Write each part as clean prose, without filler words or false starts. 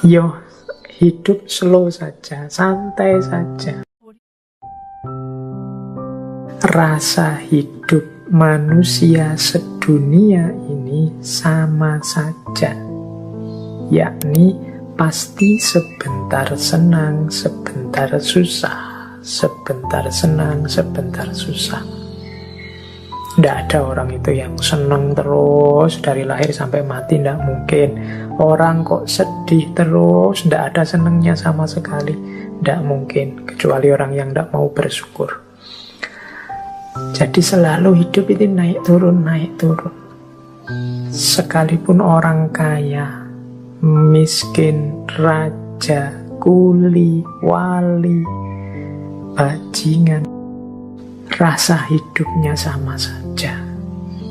Yo, hidup slow saja, santai saja. Rasa hidup manusia sedunia ini sama saja, yakni pasti sebentar senang, sebentar susah, sebentar senang, sebentar susah. Tidak ada orang itu yang senang terus dari lahir sampai mati, tidak mungkin. Orang kok sedih terus, tidak ada senangnya sama sekali, tidak mungkin. Kecuali orang yang tidak mau bersyukur. Jadi selalu hidup itu naik turun, naik turun. Sekalipun orang kaya, miskin, raja, kuli, wali, bajingan, rasa hidupnya sama saja,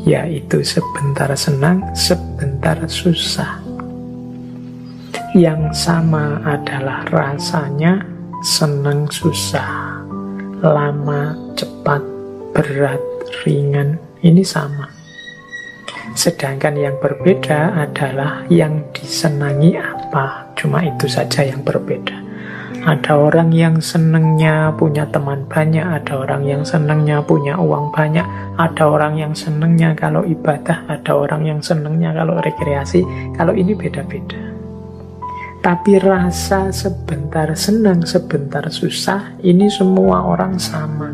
yaitu sebentar senang, sebentar susah. Yang sama adalah rasanya senang susah, lama, cepat, berat, ringan, ini sama. Sedangkan yang berbeda adalah yang disenangi apa, cuma itu saja yang berbeda. Ada orang yang senangnya punya teman banyak, ada orang yang senangnya punya uang banyak, ada orang yang senangnya kalau ibadah, ada orang yang senangnya kalau rekreasi. Kalau ini beda-beda. Tapi rasa sebentar senang, sebentar susah, ini semua orang sama.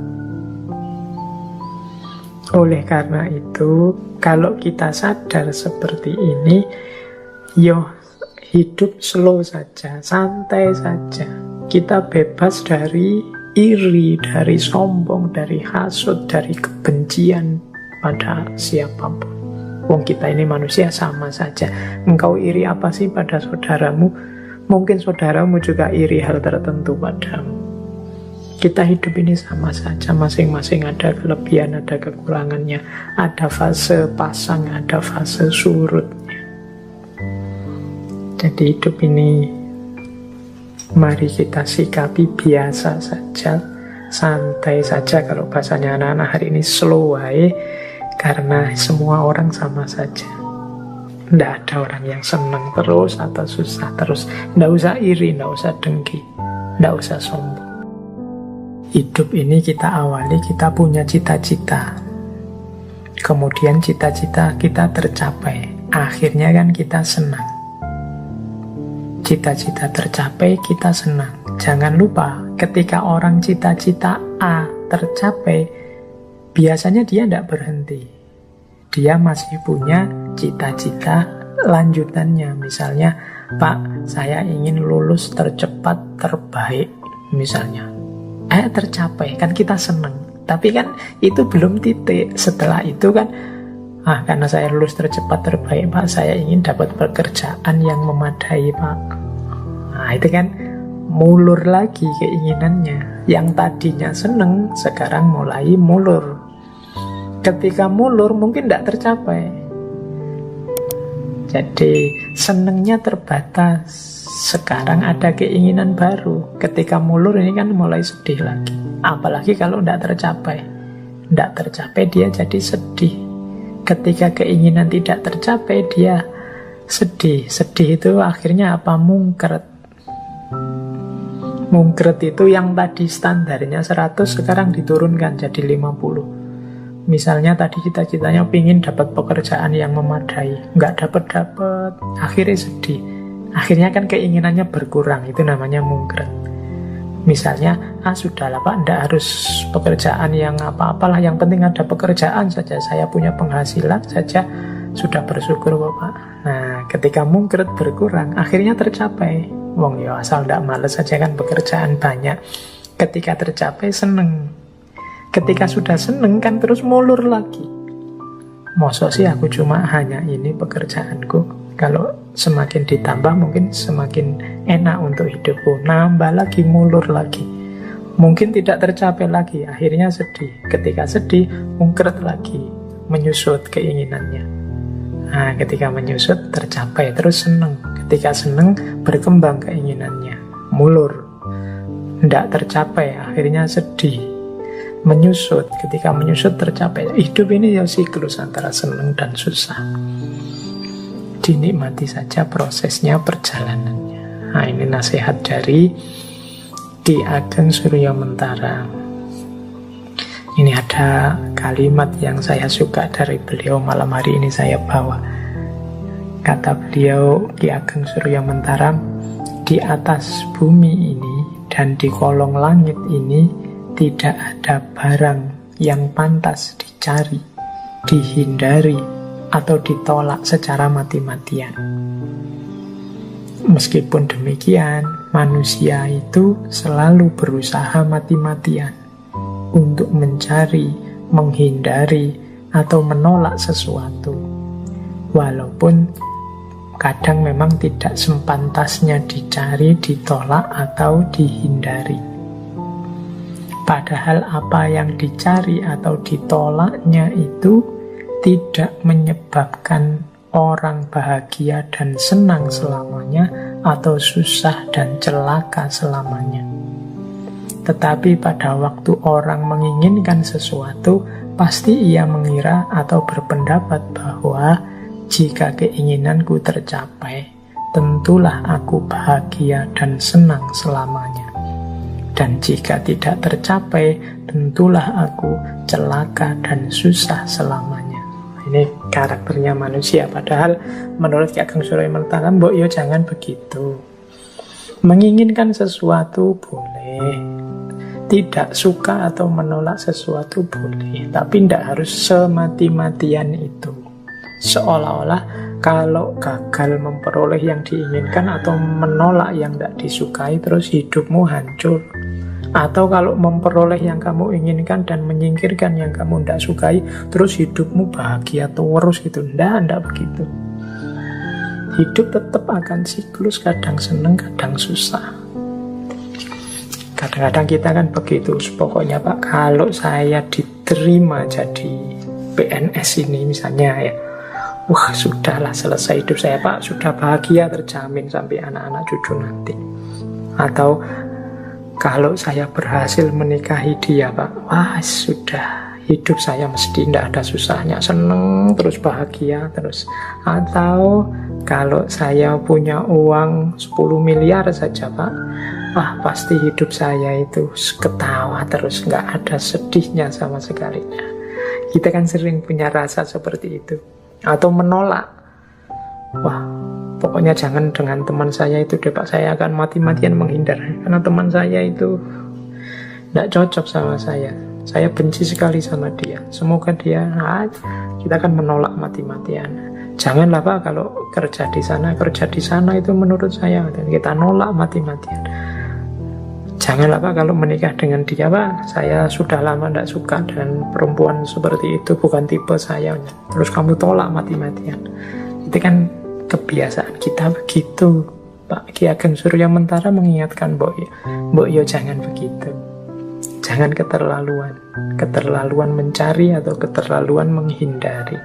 Oleh karena itu, kalau kita sadar seperti ini, yo, hidup slow saja, santai saja. Kita bebas dari iri, dari sombong, dari hasud, dari kebencian pada siapapun. Wong kita ini manusia sama saja. Engkau iri apa sih pada saudaramu? Mungkin saudaramu juga iri hal tertentu padamu. Kita hidup ini sama saja, masing-masing ada kelebihan, ada kekurangannya, ada fase pasang, ada fase surutnya. Jadi hidup ini mari kita sikapi biasa saja, santai saja. Kalau bahasanya anak-anak hari ini slow way, karena semua orang sama saja. Tidak ada orang yang senang terus atau susah terus. Tidak usah iri, tidak usah dengki, tidak usah sombong. Hidup ini kita awali, kita punya cita-cita. Kemudian cita-cita kita tercapai. Akhirnya kan kita senang. Cita-cita tercapai, kita senang. Jangan lupa, ketika orang cita-cita A tercapai, biasanya dia tidak berhenti. Dia masih punya cita-cita lanjutannya. Misalnya, Pak, saya ingin lulus tercepat, terbaik. Misalnya, tercapai, kan kita senang. Tapi kan itu belum titik. Setelah itu kan, karena saya lulus tercepat, terbaik, Pak, saya ingin dapat pekerjaan yang memadai, Pak. Nah, itu kan mulur lagi keinginannya. Yang tadinya senang, sekarang mulai mulur. Ketika mulur, mungkin tidak tercapai. Jadi, senangnya terbatas. Sekarang ada keinginan baru. Ketika mulur ini kan mulai sedih lagi. Apalagi kalau tidak tercapai. Tidak tercapai, dia jadi sedih. Ketika keinginan tidak tercapai, dia sedih. Sedih itu akhirnya apa? Mungkret. Mungkret itu yang tadi standarnya 100, sekarang diturunkan jadi 50. Misalnya tadi cita-citanya pingin dapat pekerjaan yang memadai, nggak dapat-dapat, akhirnya sedih. Akhirnya kan keinginannya berkurang, itu namanya mungkret. Misalnya, sudahlah Pak, tidak harus pekerjaan yang apa-apalah, yang penting ada pekerjaan saja, saya punya penghasilan saja, sudah bersyukur Bapak. Nah, ketika mungkret berkurang, akhirnya tercapai. Wong ya asal tidak males saja kan pekerjaan banyak. Ketika tercapai seneng. Ketika sudah seneng kan terus mulur lagi. Masa sih aku cuma hanya ini pekerjaanku. Kalau semakin ditambah mungkin semakin enak untuk hidupku. Nambah lagi, mulur lagi. Mungkin tidak tercapai lagi, akhirnya sedih. Ketika sedih, mungkret lagi, menyusut keinginannya. Nah, ketika menyusut, tercapai, terus seneng. Ketika seneng, berkembang keinginannya. Mulur. Tidak tercapai, akhirnya sedih. Menyusut, ketika menyusut tercapai. Hidup ini ya siklus antara seneng dan susah. Dinikmati saja prosesnya, perjalanannya. Nah, ini nasihat dari Ki Ageng Suryamentara. Ini ada kalimat yang saya suka dari beliau, malam hari ini saya bawa. Kata beliau, Ki Ageng Suryamentara, di atas bumi ini dan di kolong langit ini tidak ada barang yang pantas dicari, dihindari, atau ditolak secara mati-matian. Meskipun demikian, manusia itu selalu berusaha mati-matian untuk mencari, menghindari, atau menolak sesuatu. Walaupun kadang memang tidak sepantasnya dicari, ditolak, atau dihindari. Padahal apa yang dicari atau ditolaknya itu tidak menyebabkan orang bahagia dan senang selamanya atau susah dan celaka selamanya. Tetapi pada waktu orang menginginkan sesuatu, pasti ia mengira atau berpendapat bahwa jika keinginanku tercapai, tentulah aku bahagia dan senang selamanya. Dan jika tidak tercapai, tentulah aku celaka dan susah selamanya. Ini karakternya manusia. Padahal menurut Ki Ageng Suryamentara, mbok yo jangan begitu. Menginginkan sesuatu boleh, tidak suka atau menolak sesuatu boleh, tapi tidak harus semati-matian itu. Seolah-olah kalau gagal memperoleh yang diinginkan atau menolak yang tidak disukai, terus hidupmu hancur. Atau kalau memperoleh yang kamu inginkan dan menyingkirkan yang kamu tidak sukai, terus hidupmu bahagia terus gitu. Tidak begitu. Hidup tetap akan siklus, kadang seneng, kadang susah. Kadang-kadang kita kan begitu, pokoknya Pak, kalau saya diterima jadi PNS ini misalnya ya, wah sudahlah selesai hidup saya Pak, sudah bahagia terjamin sampai anak-anak cucu nanti. Atau kalau saya berhasil menikahi dia Pak, wah sudah, hidup saya mesti tidak ada susahnya, seneng terus, bahagia terus. Atau kalau saya punya uang 10 miliar saja Pak, wah pasti hidup saya itu ketawa terus, nggak ada sedihnya sama sekali. Kita kan sering punya rasa seperti itu. Atau menolak, wah pokoknya jangan dengan teman saya itu deh Pak, saya akan mati-matian menghindar karena teman saya itu tidak cocok sama saya benci sekali sama dia, semoga dia kita akan menolak mati-matian. Janganlah Pak kalau kerja di sana itu menurut saya dan kita nolak mati-matian. Janganlah Pak kalau menikah dengan dia Pak, saya sudah lama tidak suka dan perempuan seperti itu bukan tipe saya, terus kamu tolak mati-matian. Itu kan kebiasaan kita begitu. Pak Ki Ageng Suryamentara mengingatkan Mbok yo jangan begitu. Jangan keterlaluan mencari atau keterlaluan menghindari.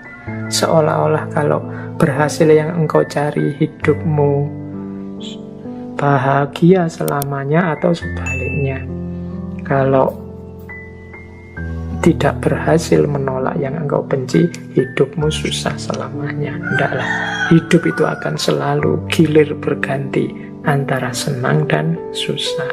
Seolah-olah kalau berhasil yang engkau cari, hidupmu bahagia selamanya, atau sebaliknya. Kalau tidak berhasil menolak yang engkau benci, hidupmu susah selamanya. Tidaklah, hidup itu akan selalu gilir berganti antara senang dan susah.